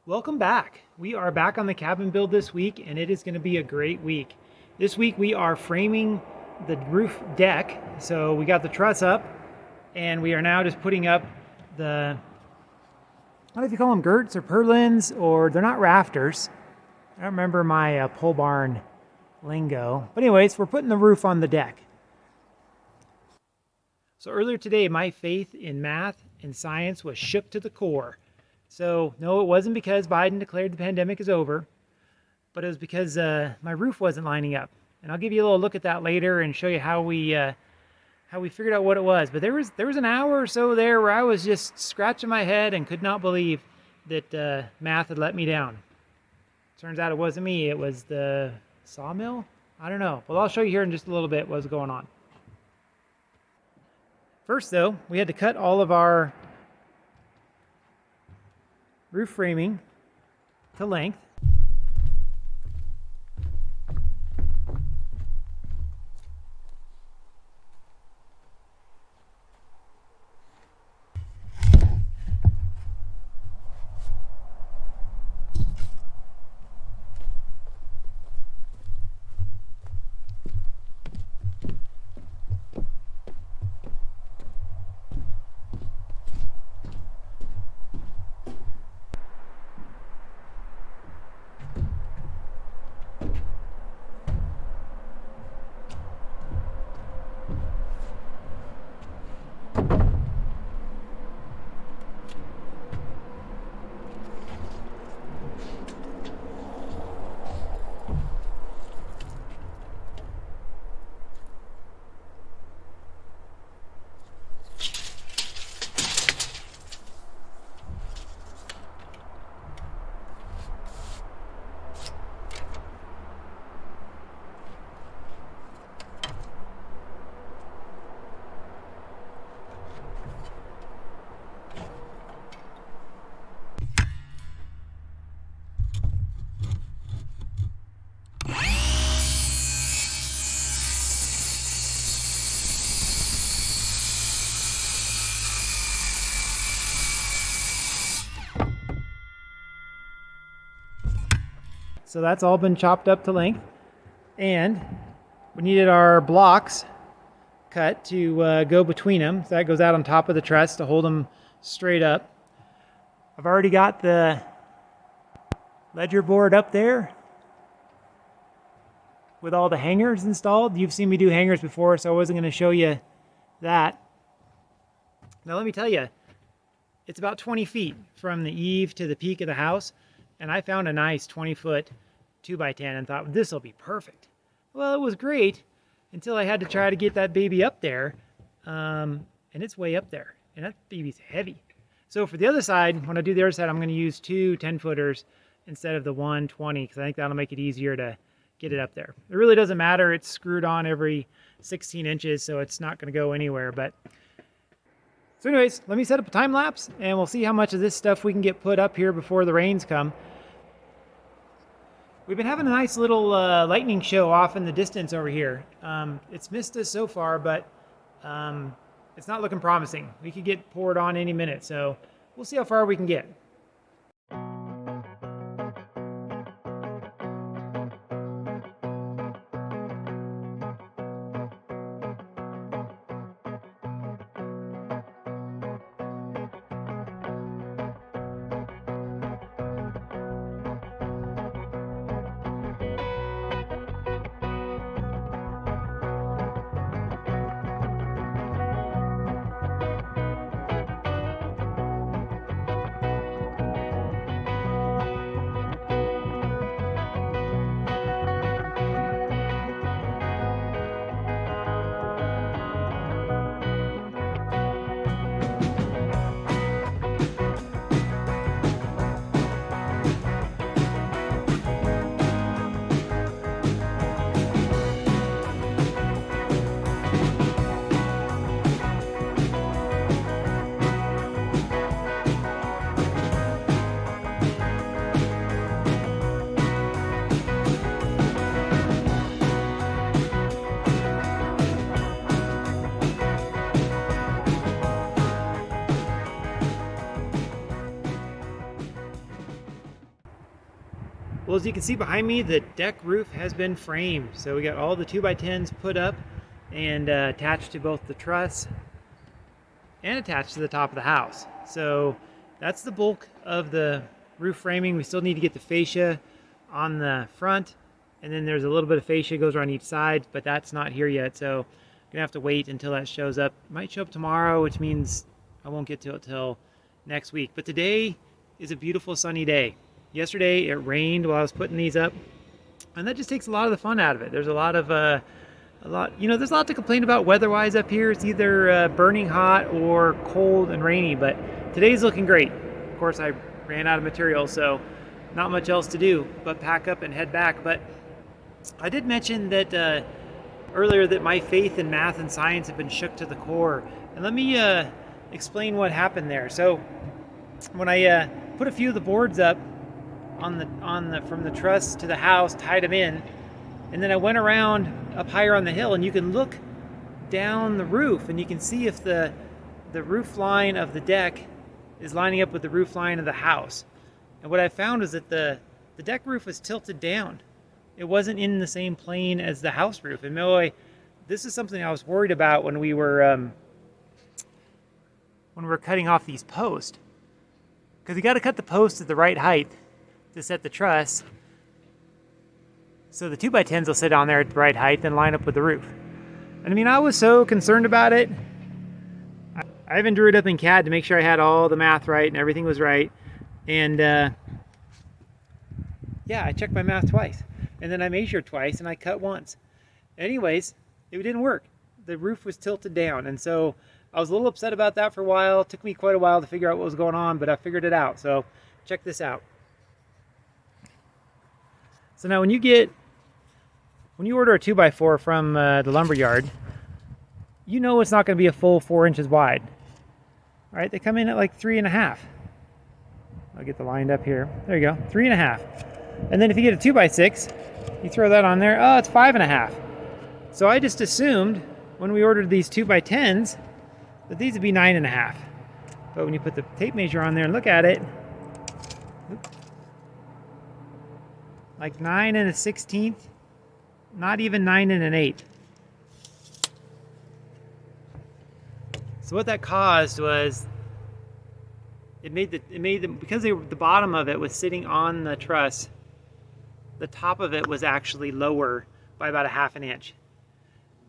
Welcome back. We are back on the cabin build this week, and it is going to be a great week. This week we are framing the roof deck. So we got the truss up, and we are now just putting up the, I don't know if you call them girts or purlins, or they're not rafters. I don't remember my pole barn lingo. But anyways, we're putting the roof on the deck. So earlier today, my faith in math and science was shook to the core. So no, it wasn't because Biden declared the pandemic is over, but it was because my roof wasn't lining up. And I'll give you a little look at that later and show you how we figured out what it was. But there was an hour or so there where I was just scratching my head and could not believe that math had let me down. Turns out it wasn't me, it was the sawmill? I don't know. Well, I'll show you here in just a little bit what's going on. First though, we had to cut all of our roof framing to length. So that's all been chopped up to length, and we needed our blocks cut to go between them. So that goes out on top of the truss to hold them straight up. I've already got the ledger board up there with all the hangers installed. You've seen me do hangers before, so I wasn't going to show you that. Now let me tell you, it's about 20 feet from the eave to the peak of the house, and I found a nice 20-foot 2x10 and thought, this will be perfect. Well, it was great until I had to try to get that baby up there, and it's way up there, and that baby's heavy. So for the other side, when I do the other side, I'm going to use two 10-footers instead of the one 20, because I think that'll make it easier to get it up there. It really doesn't matter. It's screwed on every 16 inches, so it's not going to go anywhere. But so anyways, let me set up a time lapse, and we'll see how much of this stuff we can get put up here before the rains come. We've been having a nice little lightning show off in the distance over here. It's missed us so far, but it's not looking promising. We could get poured on any minute, so we'll see how far we can get. Well, as you can see behind me, the deck roof has been framed. So we got all the 2x10s put up and attached to both the truss and attached to the top of the house. So that's the bulk of the roof framing. We still need to get the fascia on the front, and then there's a little bit of fascia goes around each side, but that's not here yet. So I'm gonna have to wait until that shows up. It might show up tomorrow, which means I won't get to it till next week. But today is a beautiful sunny day. Yesterday it rained while I was putting these up, and that just takes a lot of the fun out of it. There's there's a lot to complain about weather-wise up here. It's either burning hot or cold and rainy, but today's looking great. Of course, I ran out of material, so not much else to do but pack up and head back. But I did mention that earlier that my faith in math and science have been shook to the core, and let me explain what happened there. So when I put a few of the boards up from the truss to the house, tied them in, and then I went around up higher on the hill, and you can look down the roof and you can see if the roof line of the deck is lining up with the roof line of the house. And what I found was that the deck roof was tilted down. It wasn't in the same plane as the house roof. And boy, this is something I was worried about when we were cutting off these posts, because you got to cut the posts at the right height to set the truss, so the 2x10s will sit on there at the right height and line up with the roof. And I mean, I was so concerned about it. I even drew it up in CAD to make sure I had all the math right and everything was right. And yeah, I checked my math twice, and then I measured twice, and I cut once. Anyways, it didn't work. The roof was tilted down, and so I was a little upset about that for a while. It took me quite a while to figure out what was going on, but I figured it out. So check this out. So now when you order a 2x4 from the lumber yard, you know it's not going to be a full 4 inches wide. All right, they come in at like 3.5. I'll get the lined up here. There you go, 3.5. And then if you get a 2x6, you throw that on there, oh, it's 5.5. So I just assumed when we ordered these 2x10s that these would be 9.5. But when you put the tape measure on there and look at it, like 9 1/16, not even 9 1/8. So what that caused was because the bottom of it was sitting on the truss, the top of it was actually lower by about 1/2 inch.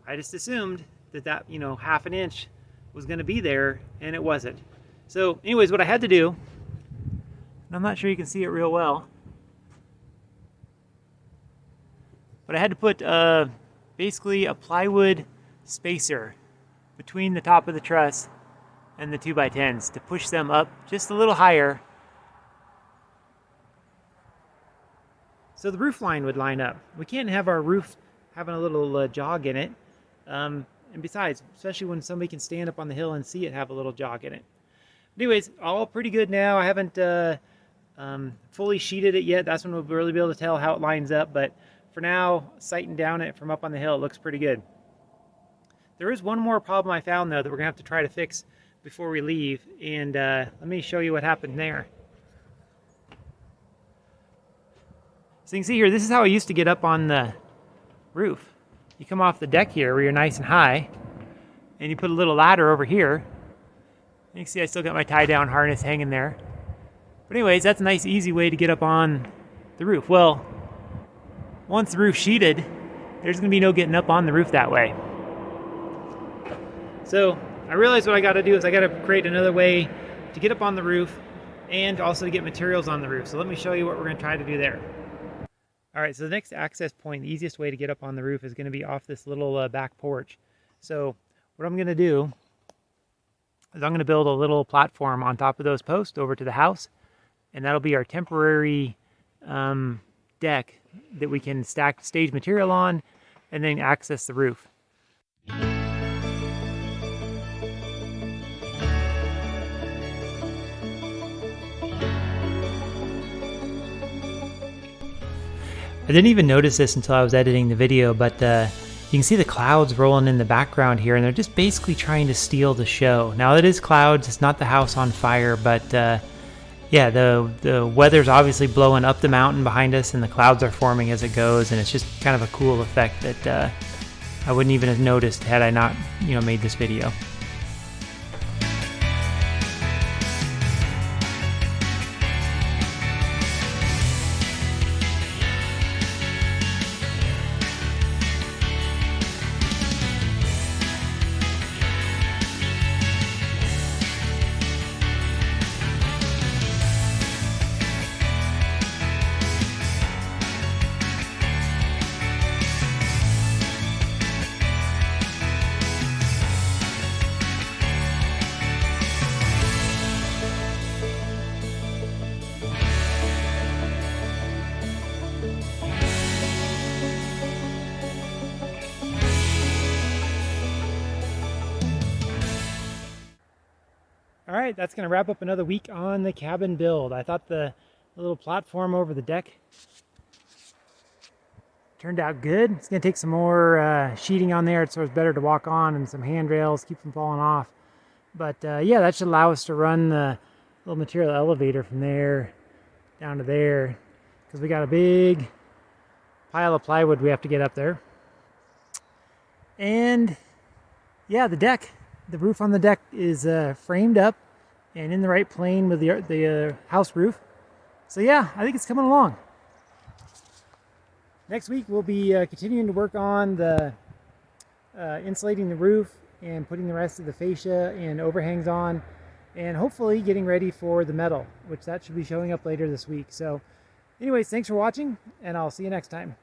I just assumed that half an inch was going to be there, and it wasn't. So anyways, what I had to do, and I'm not sure you can see it real well, but I had to put basically a plywood spacer between the top of the truss and the 2x10s to push them up just a little higher so the roof line would line up. We can't have our roof having a little jog in it. And besides, especially when somebody can stand up on the hill and see it have a little jog in it. Anyways, all pretty good now. I haven't fully sheeted it yet. That's when we'll really be able to tell how it lines up. But for now, sighting down it from up on the hill, it looks pretty good. There is one more problem I found, though, that we're going to have to try to fix before we leave. And let me show you what happened there. So you can see here, this is how I used to get up on the roof. You come off the deck here where you're nice and high, and you put a little ladder over here. You can see I still got my tie-down harness hanging there. But anyways, that's a nice, easy way to get up on the roof. Well, once the roof's sheeted, there's going to be no getting up on the roof that way. So I realized what I got to do is I got to create another way to get up on the roof and also to get materials on the roof. So let me show you what we're going to try to do there. All right, so the next access point, the easiest way to get up on the roof is going to be off this little back porch. So what I'm going to do is I'm going to build a little platform on top of those posts over to the house, and that'll be our temporary deck that we can stack stage material on and then access the roof. I didn't even notice this until I was editing the video, but you can see the clouds rolling in the background here, and they're just basically trying to steal the show. Now it is clouds, it's not the house on fire, but yeah, the weather's obviously blowing up the mountain behind us, and the clouds are forming as it goes, and it's just kind of a cool effect that I wouldn't even have noticed had I not, made this video. All right, that's going to wrap up another week on the cabin build. I thought the little platform over the deck turned out good. It's going to take some more sheeting on there so it's better to walk on, and some handrails, keep from falling off. But yeah, that should allow us to run the little material elevator from there down to there, because we got a big pile of plywood we have to get up there. And yeah, the roof on the deck is framed up and in the right plane with the house roof. So yeah, I think it's coming along. Next week we'll be continuing to work on the insulating the roof and putting the rest of the fascia and overhangs on, and hopefully getting ready for the metal, which that should be showing up later this week. So anyways, thanks for watching, and I'll see you next time.